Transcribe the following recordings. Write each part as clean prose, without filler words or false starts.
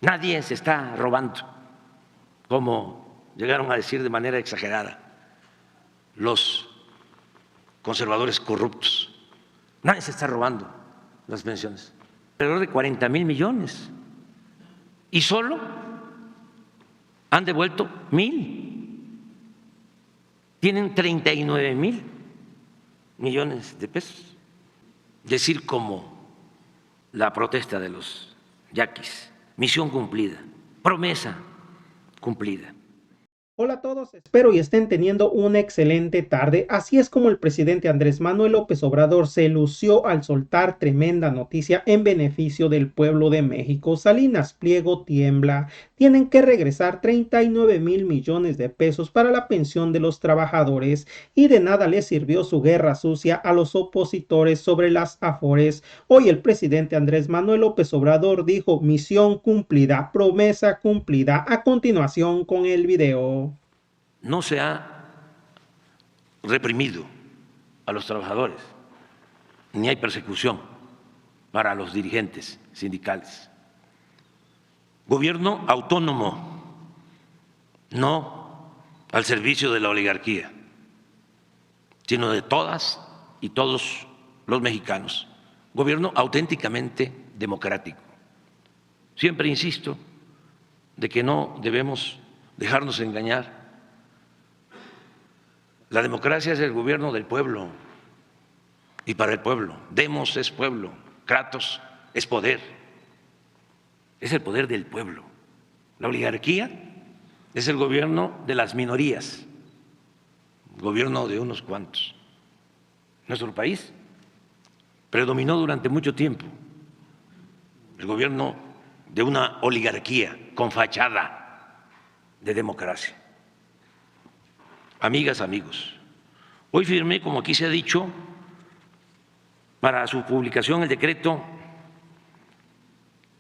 Nadie se está robando, como llegaron a decir de manera exagerada los conservadores corruptos. Nadie se está robando las pensiones, alrededor de 40,000 millones, y solo han devuelto 1,000. Tienen 39,000 millones de pesos. Decir como la protesta de los yaquis, misión cumplida, promesa cumplida. Hola a todos, espero y estén teniendo una excelente tarde. Así es como el presidente Andrés Manuel López Obrador se lució al soltar tremenda noticia en beneficio del pueblo de México. Salinas Pliego tiembla. Tienen que regresar 39,000 millones de pesos para la pensión de los trabajadores y de nada les sirvió su guerra sucia a los opositores sobre las Afores. Hoy el presidente Andrés Manuel López Obrador dijo misión cumplida, promesa cumplida. A continuación con el video. No se ha reprimido a los trabajadores, ni hay persecución para los dirigentes sindicales. Gobierno autónomo, no al servicio de la oligarquía, sino de todas y todos los mexicanos. Gobierno auténticamente democrático. Siempre insisto de que no debemos dejarnos engañar. La democracia es el gobierno del pueblo y para el pueblo. Demos es pueblo, Kratos es poder, es el poder del pueblo. La oligarquía es el gobierno de las minorías, el gobierno de unos cuantos. Nuestro país predominó durante mucho tiempo el gobierno de una oligarquía con fachada de democracia. Amigas, amigos, hoy firmé, como aquí se ha dicho, para su publicación el decreto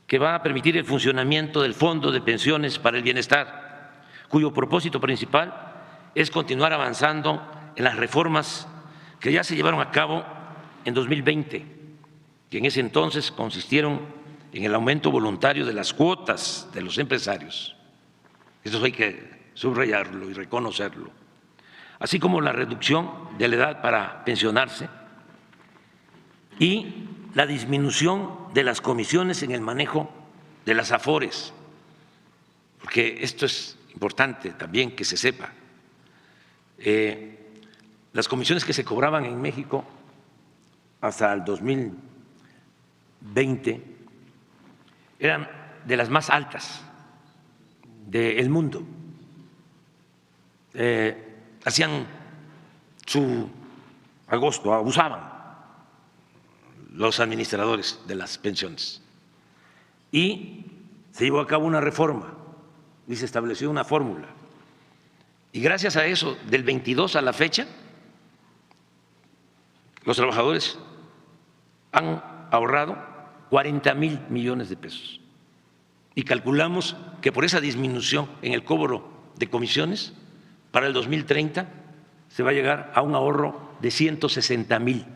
que va a permitir el funcionamiento del Fondo de Pensiones para el Bienestar, cuyo propósito principal es continuar avanzando en las reformas que ya se llevaron a cabo en 2020, que en ese entonces consistieron en el aumento voluntario de las cuotas de los empresarios. Eso hay que subrayarlo y reconocerlo, así como la reducción de la edad para pensionarse y la disminución de las comisiones en el manejo de las Afores, porque esto es importante también que se sepa. Las comisiones que se cobraban en México hasta el 2020 eran de las más altas del mundo. Hacían su agosto, abusaban los administradores de las pensiones. Y se llevó a cabo una reforma y se estableció una fórmula. Y gracias a eso, del 22 a la fecha, los trabajadores han ahorrado 40,000 millones de pesos. Y calculamos que por esa disminución en el cobro de comisiones, para el 2030 se va a llegar a un ahorro de 160,000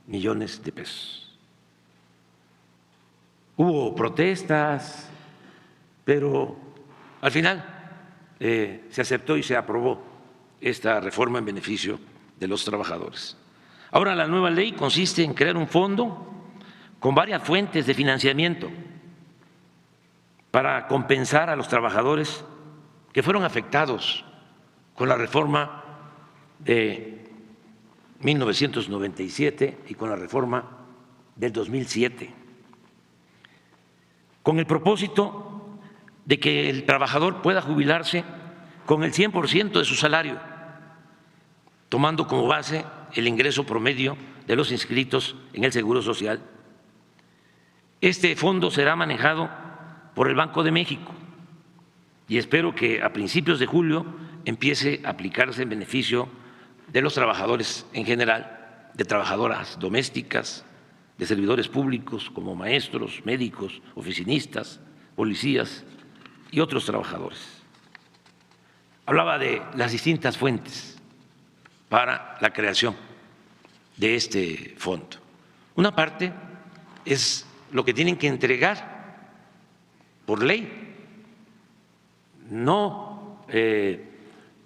millones de pesos. Hubo protestas, pero al final se aceptó y se aprobó esta reforma en beneficio de los trabajadores. Ahora la nueva ley consiste en crear un fondo con varias fuentes de financiamiento para compensar a los trabajadores que fueron afectados con la reforma de 1997 y con la reforma del 2007, con el propósito de que el trabajador pueda jubilarse con el 100% de su salario, tomando como base el ingreso promedio de los inscritos en el Seguro Social. Este fondo será manejado por el Banco de México y espero que a principios de julio empiece a aplicarse en beneficio de los trabajadores en general, de trabajadoras domésticas, de servidores públicos como maestros, médicos, oficinistas, policías y otros trabajadores. Hablaba de las distintas fuentes para la creación de este fondo. Una parte es lo que tienen que entregar por ley, no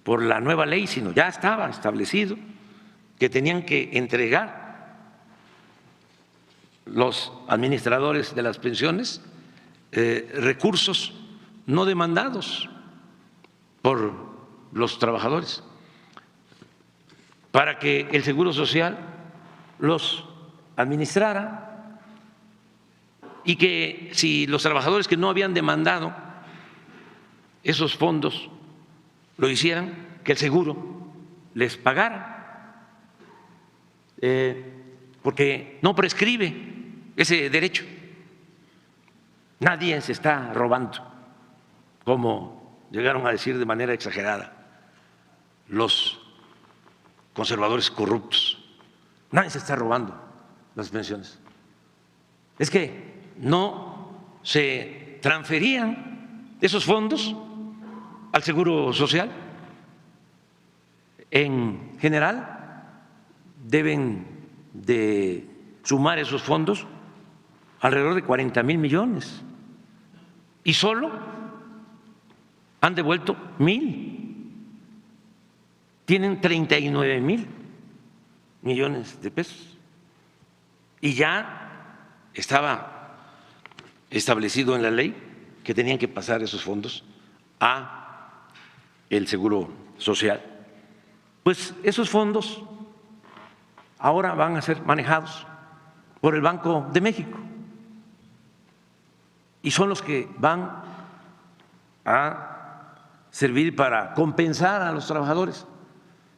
por la nueva ley, sino ya estaba establecido que tenían que entregar los administradores de las pensiones recursos no demandados por los trabajadores para que el Seguro Social los administrara y que si los trabajadores que no habían demandado esos fondos lo hicieran, que el seguro les pagara, porque no prescribe ese derecho. Nadie se está robando, como llegaron a decir de manera exagerada los conservadores corruptos. Nadie se está robando las pensiones. Es que no se transferían esos fondos al Seguro Social. En general, deben de sumar esos fondos alrededor de 40,000 millones y solo han devuelto 1,000. Tienen 39,000 millones de pesos y ya estaba establecido en la ley que tenían que pasar esos fondos a el Seguro Social. Pues esos fondos ahora van a ser manejados por el Banco de México y son los que van a servir para compensar a los trabajadores,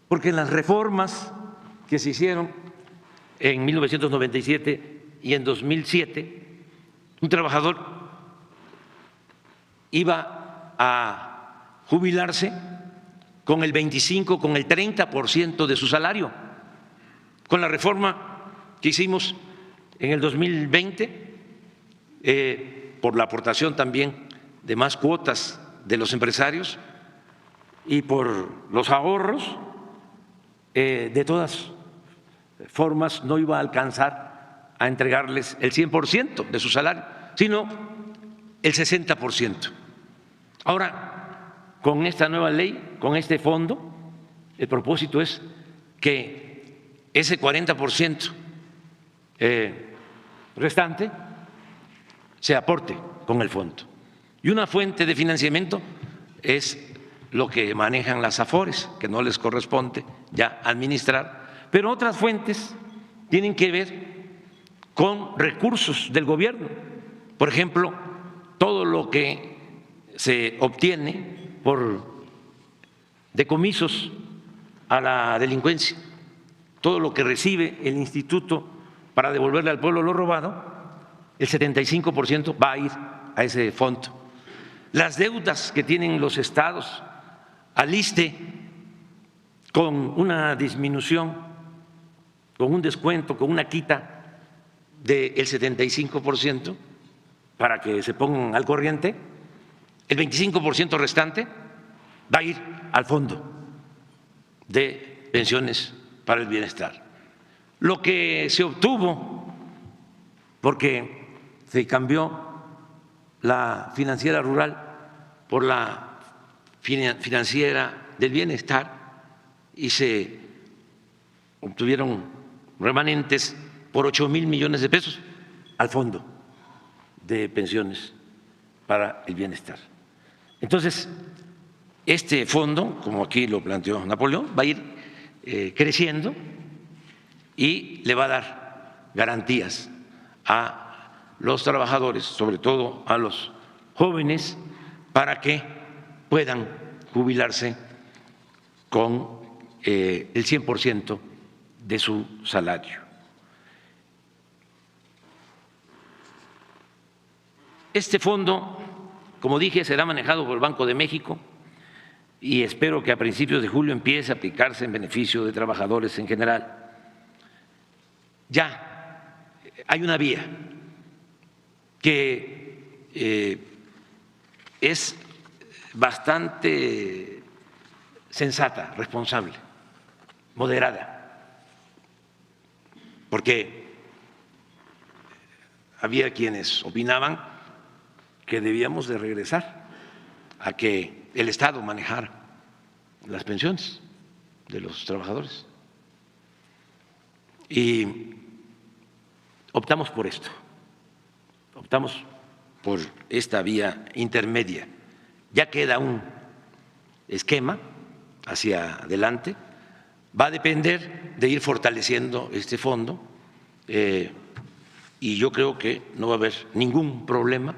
porque en las reformas que se hicieron en 1997 y en 2007, un trabajador iba a jubilarse con el 25, con el 30% de su salario. Con la reforma que hicimos en el 2020, por la aportación también de más cuotas de los empresarios y por los ahorros, de todas formas no iba a alcanzar a entregarles el 100% de su salario, sino el 60%. Ahora, con esta nueva ley, con este fondo, el propósito es que ese 40% restante se aporte con el fondo. Y una fuente de financiamiento es lo que manejan las AFORES, que no les corresponde ya administrar, pero otras fuentes tienen que ver con recursos del gobierno. Por ejemplo, todo lo que se obtiene por decomisos a la delincuencia, todo lo que recibe el instituto para devolverle al pueblo lo robado, el 75% va a ir a ese fondo. Las deudas que tienen los estados al ISSSTE con una disminución, con un descuento, con una quita del 75% para que se pongan al corriente, el 25% restante va a ir al fondo de pensiones para el bienestar. Lo que se obtuvo, porque se cambió la financiera rural por la financiera del bienestar y se obtuvieron remanentes por 8,000 millones de pesos al fondo de pensiones para el bienestar. Entonces, este fondo, como aquí lo planteó Napoleón, va a ir creciendo y le va a dar garantías a los trabajadores, sobre todo a los jóvenes, para que puedan jubilarse con el 100% de su salario. Este fondo, como dije, será manejado por el Banco de México y espero que a principios de julio empiece a aplicarse en beneficio de trabajadores en general. Ya hay una vía que es bastante sensata, responsable, moderada, porque había quienes opinaban que debíamos de regresar a que el Estado manejara las pensiones de los trabajadores. Y optamos por esto, optamos por esta vía intermedia. Ya queda un esquema hacia adelante, va a depender de ir fortaleciendo este fondo y yo creo que no va a haber ningún problema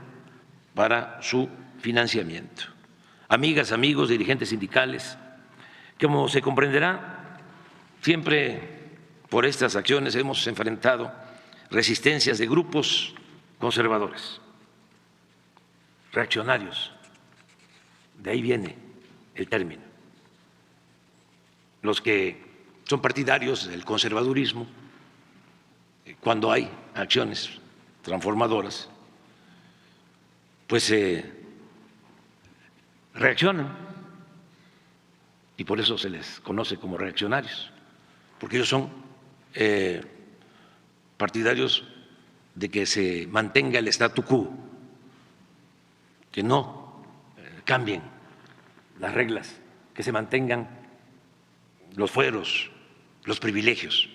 para su financiamiento. Amigas, amigos, dirigentes sindicales, como se comprenderá, siempre por estas acciones hemos enfrentado resistencias de grupos conservadores, reaccionarios, de ahí viene el término. Los que son partidarios del conservadurismo, cuando hay acciones transformadoras, pues reaccionan y por eso se les conoce como reaccionarios, porque ellos son partidarios de que se mantenga el statu quo, que no cambien las reglas, que se mantengan los fueros, los privilegios.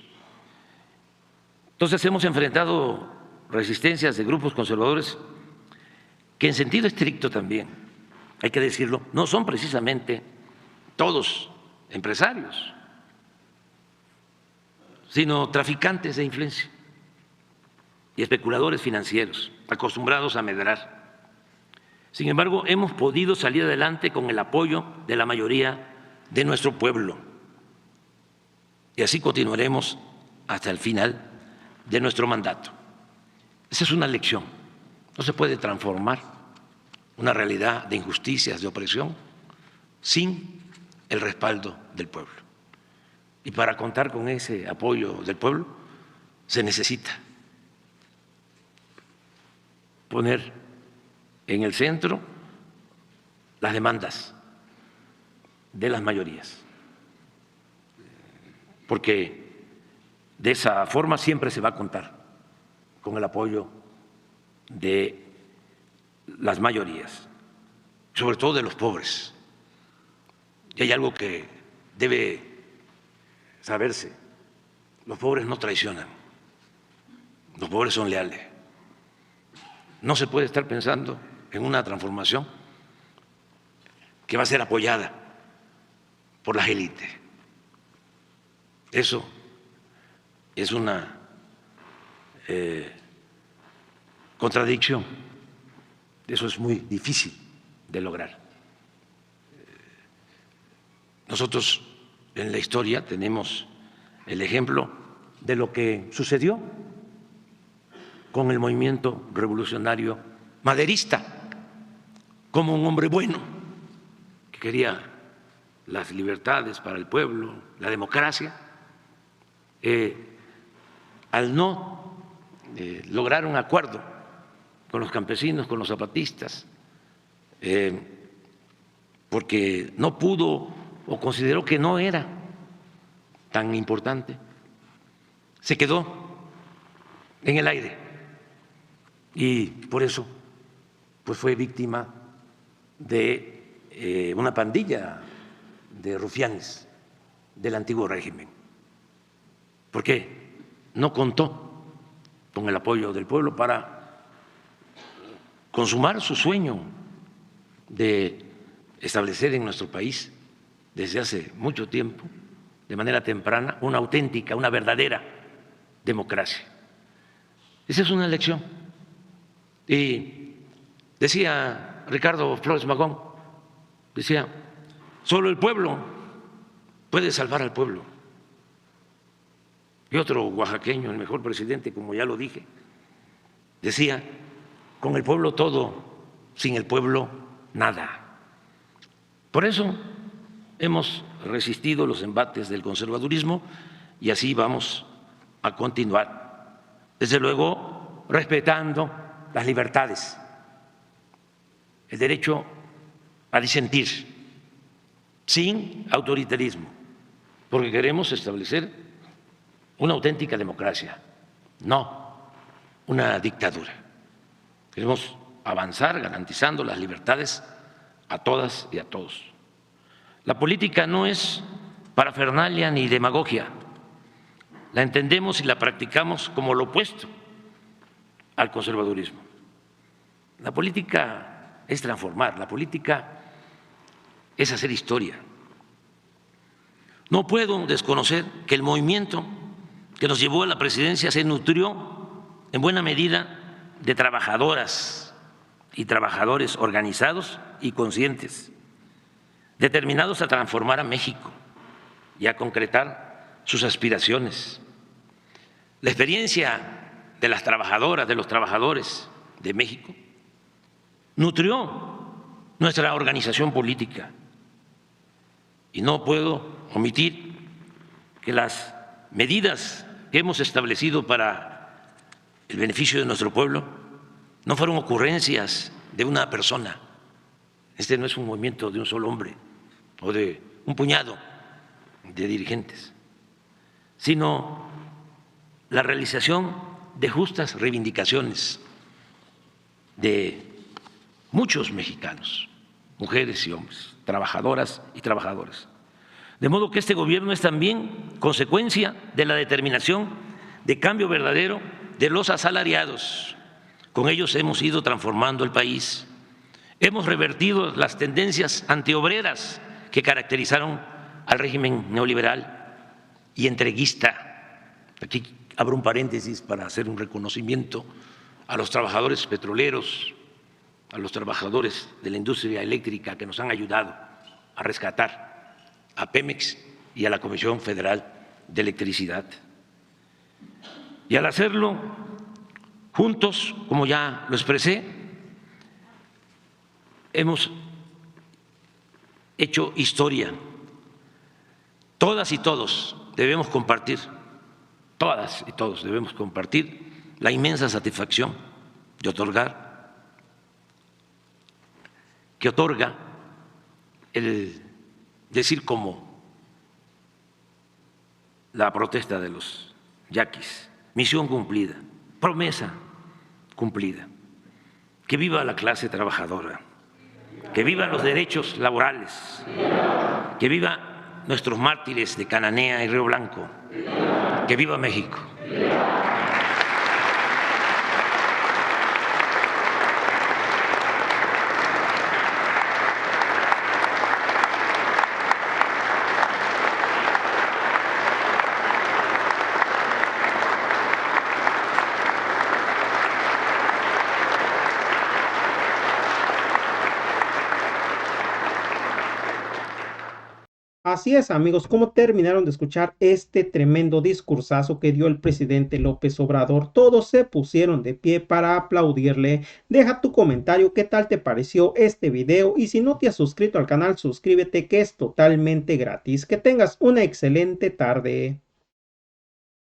Entonces hemos enfrentado resistencias de grupos conservadores que en sentido estricto también, hay que decirlo, no son precisamente todos empresarios, sino traficantes de influencia y especuladores financieros acostumbrados a medrar. Sin embargo, hemos podido salir adelante con el apoyo de la mayoría de nuestro pueblo y así continuaremos hasta el final de nuestro mandato. Esa es una lección. No se puede transformar una realidad de injusticias, de opresión, sin el respaldo del pueblo. Y para contar con ese apoyo del pueblo se necesita poner en el centro las demandas de las mayorías, porque de esa forma siempre se va a contar con el apoyo de las mayorías, sobre todo de los pobres. Y hay algo que debe saberse: los pobres no traicionan, los pobres son leales. No se puede estar pensando en una transformación que va a ser apoyada por las élites. Eso es una contradicción, eso es muy difícil de lograr. Nosotros en la historia tenemos el ejemplo de lo que sucedió con el movimiento revolucionario maderista, como un hombre bueno que quería las libertades para el pueblo, la democracia, al no lograr un acuerdo con los campesinos, con los zapatistas, porque no pudo o consideró que no era tan importante, se quedó en el aire y por eso pues fue víctima de una pandilla de rufianes del antiguo régimen, porque no contó con el apoyo del pueblo para consumar su sueño de establecer en nuestro país desde hace mucho tiempo, de manera temprana, una auténtica, una verdadera democracia. Esa es una lección. Y decía Ricardo Flores Magón, decía, solo el pueblo puede salvar al pueblo. Y otro oaxaqueño, el mejor presidente, como ya lo dije, decía, con el pueblo todo, sin el pueblo nada. Por eso hemos resistido los embates del conservadurismo y así vamos a continuar. Desde luego, respetando las libertades, el derecho a disentir, sin autoritarismo, porque queremos establecer una auténtica democracia, no una dictadura. Queremos avanzar garantizando las libertades a todas y a todos. La política no es parafernalia ni demagogia. La entendemos y la practicamos como lo opuesto al conservadurismo. La política es transformar, la política es hacer historia. No puedo desconocer que el movimiento que nos llevó a la presidencia se nutrió en buena medida de trabajadoras y trabajadores organizados y conscientes, determinados a transformar a México y a concretar sus aspiraciones. La experiencia de las trabajadoras, de los trabajadores de México, nutrió nuestra organización política. Y no puedo omitir que las medidas que hemos establecido para el beneficio de nuestro pueblo no fueron ocurrencias de una persona. Este no es un movimiento de un solo hombre o de un puñado de dirigentes, sino la realización de justas reivindicaciones de muchos mexicanos, mujeres y hombres, trabajadoras y trabajadores. De modo que este gobierno es también consecuencia de la determinación de cambio verdadero de los asalariados. Con ellos hemos ido transformando el país. Hemos revertido las tendencias antiobreras que caracterizaron al régimen neoliberal y entreguista. Aquí abro un paréntesis para hacer un reconocimiento a los trabajadores petroleros, a los trabajadores de la industria eléctrica que nos han ayudado a rescatar a Pemex y a la Comisión Federal de Electricidad. Y al hacerlo juntos, como ya lo expresé, hemos hecho historia. Todas y todos debemos compartir, todas y todos debemos compartir la inmensa satisfacción de otorga el decir como la protesta de los yaquis: misión cumplida, promesa cumplida. Que viva la clase trabajadora, que vivan los derechos laborales, que viva nuestros mártires de Cananea y Río Blanco, que viva México. Así es, amigos, ¿cómo terminaron de escuchar este tremendo discursazo que dio el presidente López Obrador? Todos se pusieron de pie para aplaudirle. Deja tu comentario, qué tal te pareció este video, y si no te has suscrito al canal, suscríbete, que es totalmente gratis. Que tengas una excelente tarde.